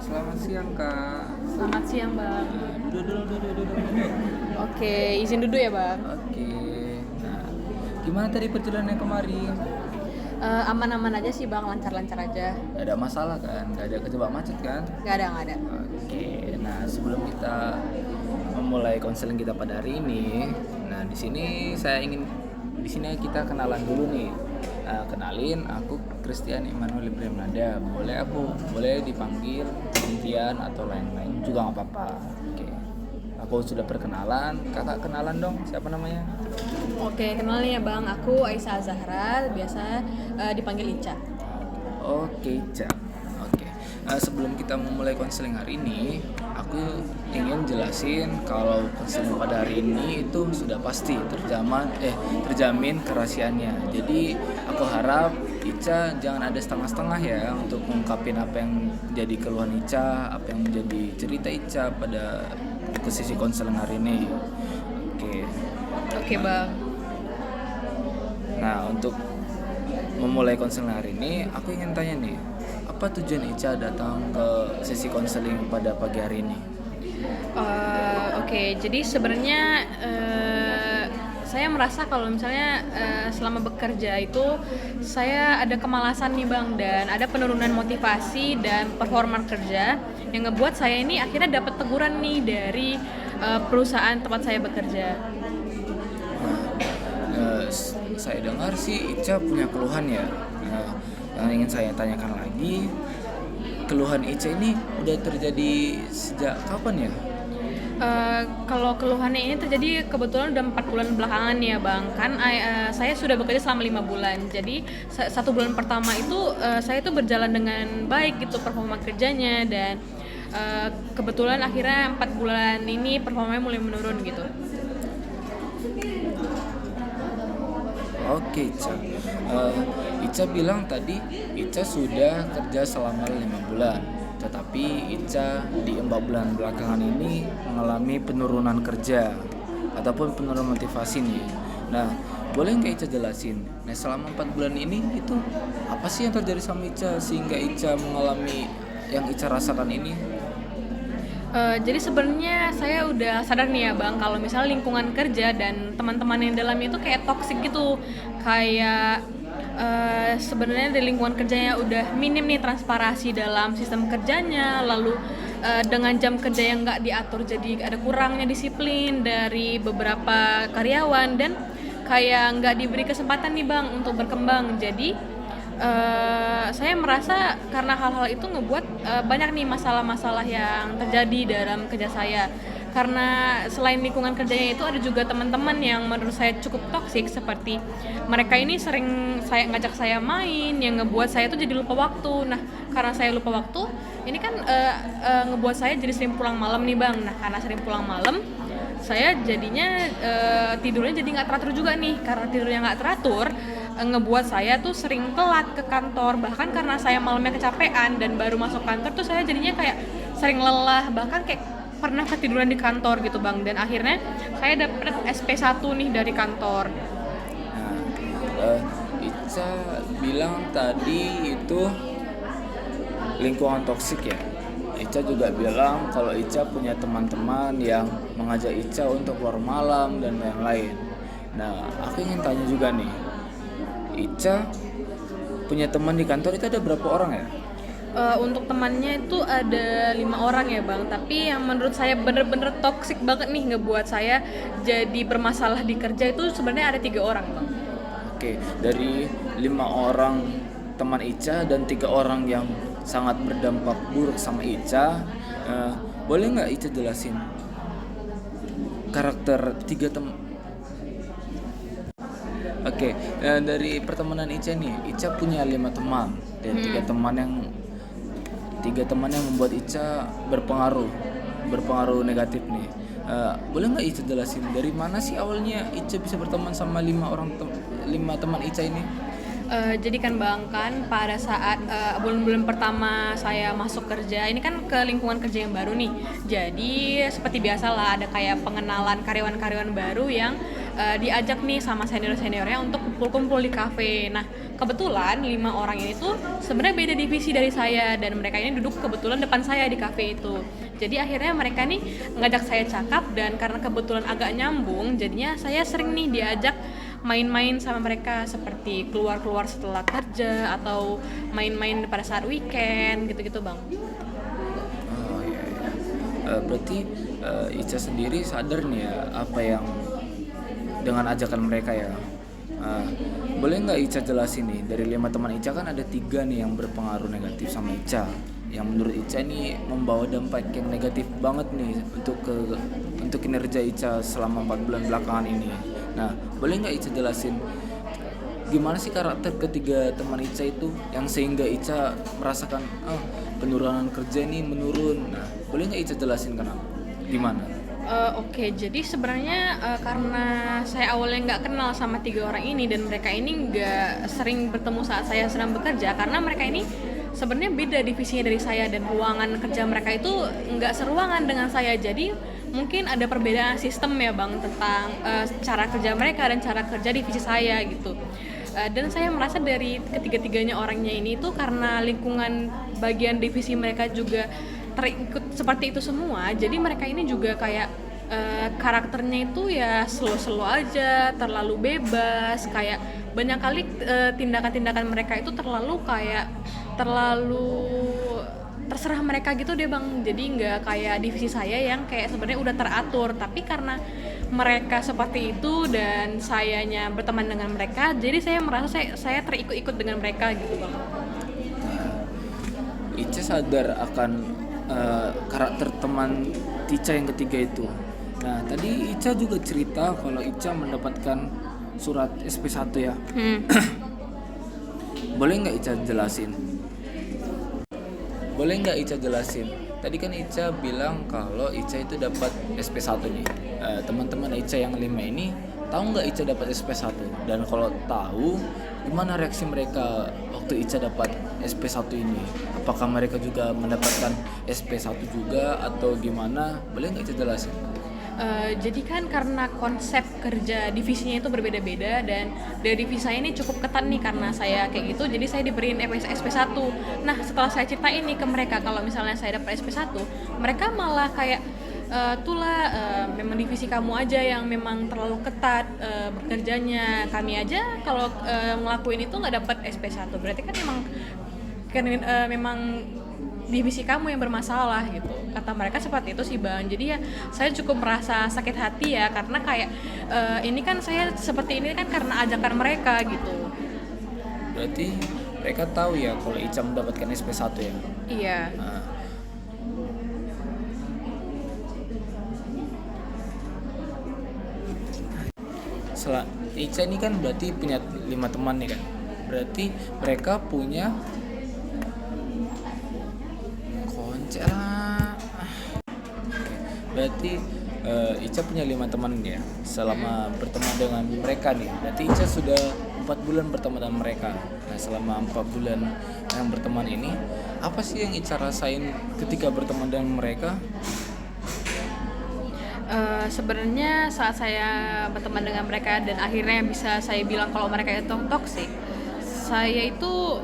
Selamat siang Kak. Selamat siang, Bang. Duduk. Oke, izin duduk ya, Bang. Oke. Nah, gimana tadi perjalanannya kemarin? Aman-aman aja sih, Bang. Lancar-lancar aja. Gak ada masalah kan? Gak ada kejebak macet kan? Nggak ada. Oke. Nah, sebelum kita memulai konseling kita pada hari ini, nah di sini kita kenalan dulu nih. Kenalin, aku Christian Immanuel Ibrahim Nada. Boleh dipanggil Christian atau lain-lain juga nggak apa-apa. Oke. Aku sudah perkenalan. Kakak kenalan dong. Siapa namanya? Oke, kenalin ya, Bang. Aku Aisyah Zahra, biasa dipanggil Ica. Oke, Cak. Oke. Sebelum kita memulai konseling hari ini, aku ingin jelasin kalau konseling pada hari ini itu sudah pasti terjamin kerahasiaannya. Jadi aku harap Ica jangan ada setengah-setengah ya untuk mengungkapin apa yang menjadi keluhan Ica, apa yang menjadi cerita Ica pada ke sesi konseling hari ini. Oke. Oke, Bang. Nah, untuk memulai konseling hari ini, aku ingin tanya nih, apa tujuan Ica datang ke sesi konseling pada pagi hari ini? Oke, jadi sebenarnya saya merasa kalau misalnya selama bekerja itu saya ada kemalasan nih, Bang, dan ada penurunan motivasi dan performa kerja yang ngebuat saya ini akhirnya dapat teguran nih dari perusahaan tempat saya bekerja. Saya dengar sih Ica punya keluhan ya. Yang ingin saya tanyakan lagi, keluhan Ica ini udah terjadi sejak kapan ya? Kalau keluhannya ini terjadi kebetulan udah 4 bulan belakangan ya, Bang. Kan saya sudah bekerja selama 5 bulan. Jadi 1 bulan pertama itu saya itu berjalan dengan baik gitu performa kerjanya, dan kebetulan akhirnya 4 bulan ini performanya mulai menurun gitu. Oke, Ica. Ica bilang tadi Ica sudah kerja selama 5 bulan. Tetapi Ica di 4 bulan belakangan ini mengalami penurunan kerja ataupun penurunan motivasi nih. Nah, boleh nggak Ica jelasin? Nah, selama 4 bulan ini itu apa sih yang terjadi sama Ica sehingga Ica mengalami yang Ica rasakan ini? Jadi sebenarnya saya udah sadar nih ya, Bang, kalau misalnya lingkungan kerja dan teman-teman yang dalamnya itu kayak toksik gitu. Kayak sebenarnya di lingkungan kerjanya udah minim nih transparansi dalam sistem kerjanya, lalu dengan jam kerja yang nggak diatur, jadi ada kurangnya disiplin dari beberapa karyawan, dan kayak nggak diberi kesempatan nih, Bang, untuk berkembang. Jadi saya merasa karena hal-hal itu ngebuat banyak nih masalah-masalah yang terjadi dalam kerja saya. Karena selain lingkungan kerjanya itu ada juga teman-teman yang menurut saya cukup toksik, seperti mereka ini sering ngajak saya main yang ngebuat saya tuh jadi lupa waktu. Nah, karena saya lupa waktu, ini kan ngebuat saya jadi sering pulang malam nih, Bang. Nah, karena sering pulang malam, saya jadinya tidurnya jadi nggak teratur juga nih. Karena tidurnya nggak teratur, ngebuat saya tuh sering telat ke kantor. Bahkan karena saya malamnya kecapean dan baru masuk kantor tuh saya jadinya kayak sering lelah, bahkan kayak pernah ketiduran di kantor gitu, Bang. Dan akhirnya saya dapet SP1 nih dari kantor. Nah, Ica bilang tadi itu lingkungan toksik ya. Ica juga bilang kalau Ica punya teman-teman yang mengajak Ica untuk keluar malam dan lain-lain. Nah, aku ingin tanya juga nih, Ica punya teman di kantor itu ada berapa orang ya? Untuk temannya itu ada 5 orang ya, Bang. Tapi yang menurut saya bener-bener toksik banget nih ngebuat saya jadi bermasalah di kerja itu sebenarnya ada 3 orang, Bang. Oke, dari 5 orang teman Ica dan 3 orang yang sangat berdampak buruk sama Ica, boleh nggak Ica jelasin karakter 3 teman? Oke, dari pertemanan Ica nih, Ica punya 5 teman dan 3 teman yang membuat Ica berpengaruh negatif nih. Boleh nggak Ica jelasin dari mana sih awalnya Ica bisa berteman sama 5 teman Ica ini? Jadi kan, Bang, kan pada saat bulan-bulan pertama saya masuk kerja, ini kan ke lingkungan kerja yang baru nih. Jadi seperti biasa lah, ada kayak pengenalan karyawan-karyawan baru yang diajak nih sama senior-seniornya untuk kumpul-kumpul di kafe. Nah, kebetulan 5 orang ini tuh sebenarnya beda divisi dari saya, dan mereka ini duduk kebetulan depan saya di kafe itu. Jadi akhirnya mereka nih ngajak saya cakap, dan karena kebetulan agak nyambung, jadinya saya sering nih diajak main-main sama mereka, seperti keluar-keluar setelah kerja atau main-main pada saat weekend gitu-gitu bang. Oh iya, iya. Berarti Ica sendiri sadar nih ya apa yang dengan ajakan mereka ya. Boleh nggak Ica jelasin nih, dari 5 teman Ica kan ada 3 nih yang berpengaruh negatif sama Ica, yang menurut Ica nih membawa dampak yang negatif banget nih untuk kinerja Ica selama 4 bulan belakangan ini. Nah, boleh nggak Ica jelasin gimana sih karakter ketiga teman Ica itu yang sehingga Ica merasakan penurunan kerja ini menurun. Nah, boleh nggak Ica jelasin kenapa? Gimana? Oke, jadi sebenarnya karena saya awalnya nggak kenal sama 3 orang ini, dan mereka ini nggak sering bertemu saat saya sedang bekerja, karena mereka ini sebenarnya beda divisinya dari saya, dan ruangan kerja mereka itu nggak seruangan dengan saya. Jadi mungkin ada perbedaan sistem ya bang, tentang cara kerja mereka dan cara kerja divisi saya gitu. Dan saya merasa dari ketiga-tiganya orangnya ini tuh karena lingkungan bagian divisi mereka juga terikut seperti itu semua, jadi mereka ini juga kayak karakternya itu ya slow-slow aja, terlalu bebas, kayak banyak kali tindakan-tindakan mereka itu terlalu terserah mereka gitu deh bang. Jadi nggak kayak divisi saya yang kayak sebenarnya udah teratur, tapi karena mereka seperti itu dan sayanya berteman dengan mereka, jadi saya merasa saya terikut-ikut dengan mereka gitu bang. Ica sadar akan karakter teman Ica yang ketiga itu. Nah, tadi Ica juga cerita kalau Ica mendapatkan surat SP1 ya. Boleh nggak Ica jelasin? Tadi kan Ica bilang kalau Ica itu dapat SP1 nih. Teman-teman Ica yang 5 ini tahu nggak Ica dapat SP1? Dan kalau tahu, gimana reaksi mereka waktu Ica dapat SP1 ini? Apakah mereka juga mendapatkan SP1 juga atau gimana? Boleh nggak Ica jelasin? Jadi kan karena konsep kerja divisinya itu berbeda-beda, dan dari divisi saya ini cukup ketat nih karena saya kayak gitu, jadi saya diberiin SP1. Nah, setelah saya ceritain nih ke mereka kalau misalnya saya dapat SP1, mereka malah kayak memang divisi kamu aja yang memang terlalu ketat bekerjanya, kami aja kalau ngelakuin itu nggak dapat SP1, berarti kan memang divisi kamu yang bermasalah gitu, kata mereka seperti itu sih bang. Jadi ya saya cukup merasa sakit hati ya, karena kayak ini kan saya seperti ini kan karena ajakan mereka gitu. Berarti mereka tahu ya kalau Ica mendapatkan SP1 ya? Iya. Nah, Ica ini kan berarti punya 5 teman nih kan? Berarti mereka punya Berarti Ica punya 5 teman ya selama berteman dengan mereka nih. Berarti Ica sudah 4 bulan berteman dengan mereka. Nah, selama 4 bulan yang berteman ini, apa sih yang Ica rasain ketika berteman dengan mereka? Sebenarnya saat saya berteman dengan mereka dan akhirnya bisa saya bilang kalau mereka itu toksik, saya itu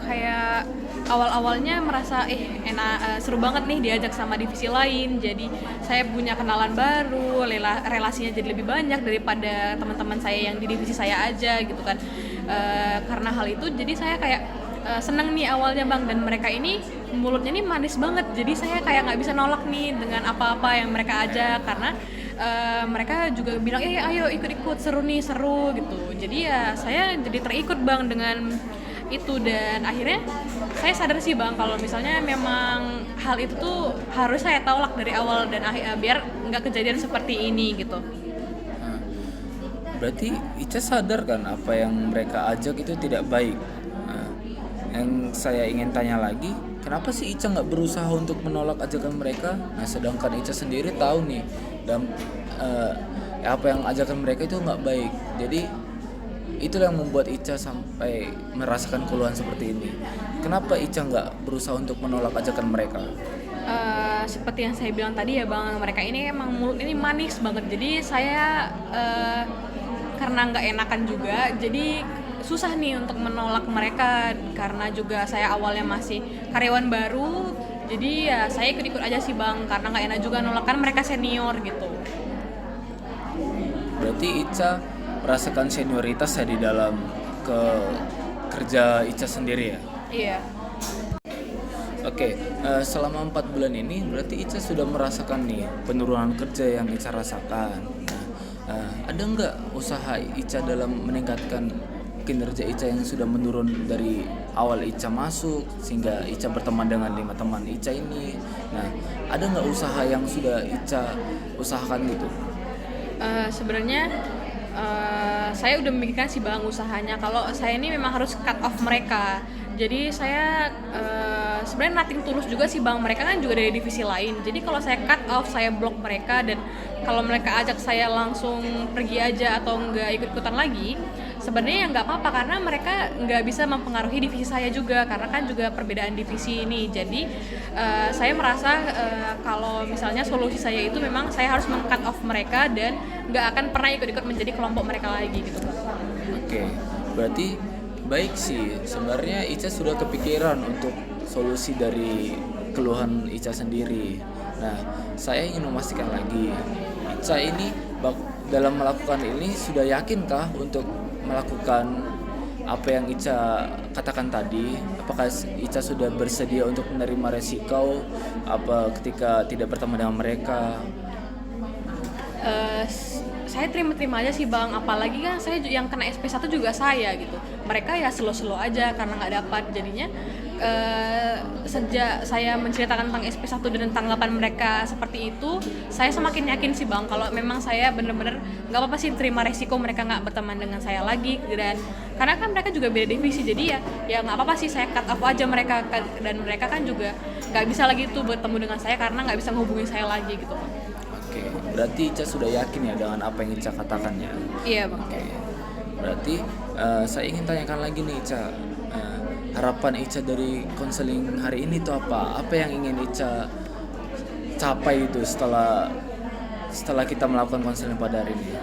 kayak awal-awalnya merasa enak, seru banget nih diajak sama divisi lain, jadi saya punya kenalan baru, relasinya jadi lebih banyak daripada teman-teman saya yang di divisi saya aja gitu kan. Karena hal itu jadi saya kayak seneng nih awalnya bang, dan mereka ini mulutnya nih manis banget, jadi saya kayak nggak bisa nolak nih dengan apa-apa yang mereka ajak, karena mereka juga bilang ayo ikut-ikut, seru gitu. Jadi ya saya jadi terikut bang dengan itu, dan akhirnya saya sadar sih bang kalau misalnya memang hal itu tuh harus saya tolak dari awal, dan biar nggak kejadian seperti ini gitu. Nah, berarti Ica sadar kan apa yang mereka ajak itu tidak baik. Nah, yang saya ingin tanya lagi, kenapa sih Ica nggak berusaha untuk menolak ajakan mereka? Nah, sedangkan Ica sendiri tahu nih dan apa yang ajakan mereka itu nggak baik. Jadi itulah yang membuat Ica sampai merasakan keluhan seperti ini. Kenapa Ica nggak berusaha untuk menolak ajakan mereka? Seperti yang saya bilang tadi ya bang, mereka ini emang mulut ini manis banget. Jadi saya karena nggak enakan juga, jadi susah nih untuk menolak mereka karena juga saya awalnya masih karyawan baru. Jadi ya saya ikut-ikut aja sih Bang, karena nggak enak juga nolak kan mereka senior gitu. Berarti Ica merasakan senioritas ya di dalam ke kerja Ica sendiri ya. Iya. Oke, selama 4 bulan ini berarti Ica sudah merasakan nih penurunan kerja yang Ica rasakan. Ada nggak usaha Ica dalam meningkatkan kinerja Ica yang sudah menurun dari awal Ica masuk sehingga Ica berteman dengan 5 teman Ica ini? Nah, ada nggak usaha yang sudah Ica usahakan gitu? Sebenarnya saya udah memikirkan sih Bang usahanya. Kalau saya ini memang harus cut off mereka. Jadi saya sebenarnya nothing tulus juga sih Bang. Mereka kan juga dari divisi lain. Jadi kalau saya cut off, saya block mereka, dan kalau mereka ajak saya langsung pergi aja atau nggak ikut-ikutan lagi, sebenarnya ya nggak apa-apa karena mereka nggak bisa mempengaruhi divisi saya juga karena kan juga perbedaan divisi ini. Jadi saya merasa kalau misalnya solusi saya itu memang saya harus meng-cut off mereka dan nggak akan pernah ikut-ikut menjadi kelompok mereka lagi gitu Bang. Oke, berarti baik sih. Sebenarnya Ica sudah kepikiran untuk solusi dari keluhan Ica sendiri. Nah, saya ingin memastikan lagi, Ica ini dalam melakukan ini sudah yakinkah untuk melakukan apa yang Ica katakan tadi? Apakah Ica sudah bersedia untuk menerima resiko apa ketika tidak bertemu dengan mereka? Saya terima-terima aja sih Bang, apalagi kan saya yang kena SP1 juga saya gitu. Mereka ya slow-slow aja karena nggak dapat, jadinya sejak saya menceritakan tentang SP1 dan tanggapan mereka seperti itu, saya semakin yakin sih Bang kalau memang saya bener-bener nggak apa-apa sih terima resiko mereka nggak berteman dengan saya lagi. Dan karena kan mereka juga beda divisi, jadi ya nggak apa-apa sih saya cut off aja mereka, dan mereka kan juga nggak bisa lagi tuh bertemu dengan saya karena nggak bisa menghubungi saya lagi gitu Bang. Oke, berarti Ica sudah yakin ya dengan apa yang Ica katakan ya? Iya Bang. Oke, berarti saya ingin tanyakan lagi nih Ica, harapan Ica dari konseling hari ini itu apa? Apa yang ingin Ica capai itu setelah kita melakukan konseling pada hari ini?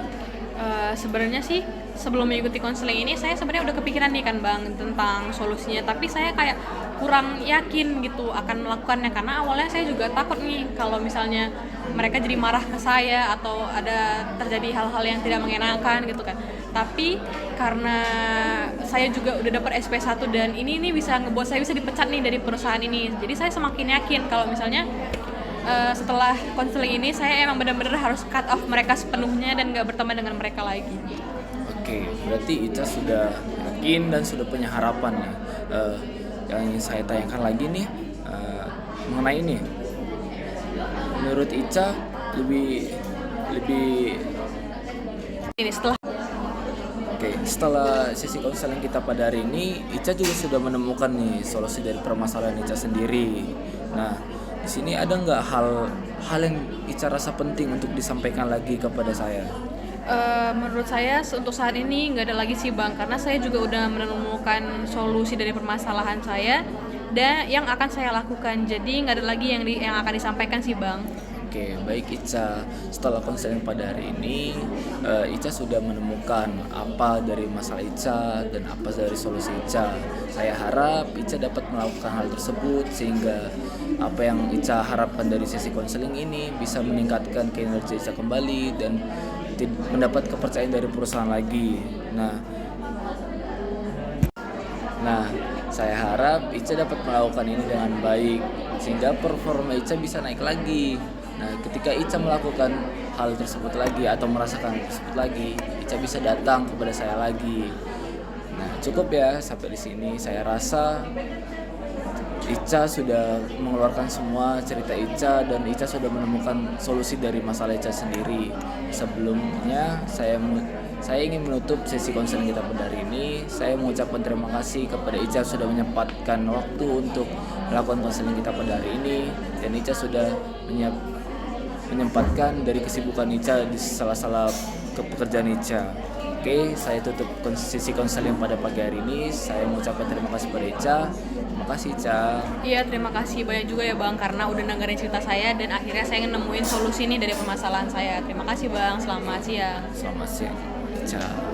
Sebenarnya sih sebelum mengikuti konseling ini saya sebenarnya udah kepikiran nih kan Bang tentang solusinya, tapi saya kayak kurang yakin gitu akan melakukannya karena awalnya saya juga takut nih kalau misalnya mereka jadi marah ke saya atau ada terjadi hal-hal yang tidak mengenakan gitu kan. Tapi karena saya juga udah dapat SP1 dan ini bisa ngebuat saya bisa dipecat nih dari perusahaan ini. Jadi saya semakin yakin kalau misalnya setelah konseling ini saya emang benar-benar harus cut off mereka sepenuhnya dan gak berteman dengan mereka lagi. Oke, berarti Ica sudah yakin dan sudah punya harapan nih. Yang ingin saya tanyakan lagi nih mengenai ini. Menurut Ica lebih Ini setelah sesi konseling kita pada hari ini, Ica juga sudah menemukan nih solusi dari permasalahan Ica sendiri. Nah, di sini ada nggak hal yang Ica rasa penting untuk disampaikan lagi kepada saya? Menurut saya untuk saat ini nggak ada lagi sih Bang, karena saya juga udah menemukan solusi dari permasalahan saya dan yang akan saya lakukan. Jadi nggak ada lagi yang akan disampaikan sih Bang. Oke, baik Ica. Setelah konseling pada hari ini, Ica sudah menemukan apa dari masalah Ica dan apa dari solusi Ica. Saya harap Ica dapat melakukan hal tersebut sehingga apa yang Ica harapkan dari sesi konseling ini bisa meningkatkan kinerja Ica kembali dan mendapat kepercayaan dari perusahaan lagi. Nah, saya harap Ica dapat melakukan ini dengan baik sehingga performa Ica bisa naik lagi. Nah, ketika Ica melakukan hal tersebut lagi atau merasakan hal tersebut lagi, Ica bisa datang kepada saya lagi. Nah, cukup ya sampai di sini. Saya rasa Ica sudah mengeluarkan semua cerita Ica dan Ica sudah menemukan solusi dari masalah Ica sendiri. Sebelumnya saya ingin menutup sesi konseling kita pada hari ini. Saya mengucapkan terima kasih kepada Ica sudah menyempatkan waktu untuk melakukan konseling kita pada hari ini, dan Ica sudah menyempatkan dari kesibukan Ica di salah-salah pekerjaan Ica. Oke, saya tutup sesi konseling pada pagi hari ini. Saya mengucapkan terima kasih pada Ica. Terima kasih Ica. Iya, terima kasih banyak juga ya Bang karena udah dengerin cerita saya dan akhirnya saya nemuin solusi nih dari permasalahan saya. Terima kasih Bang, selamat siang. Selamat siang Ica.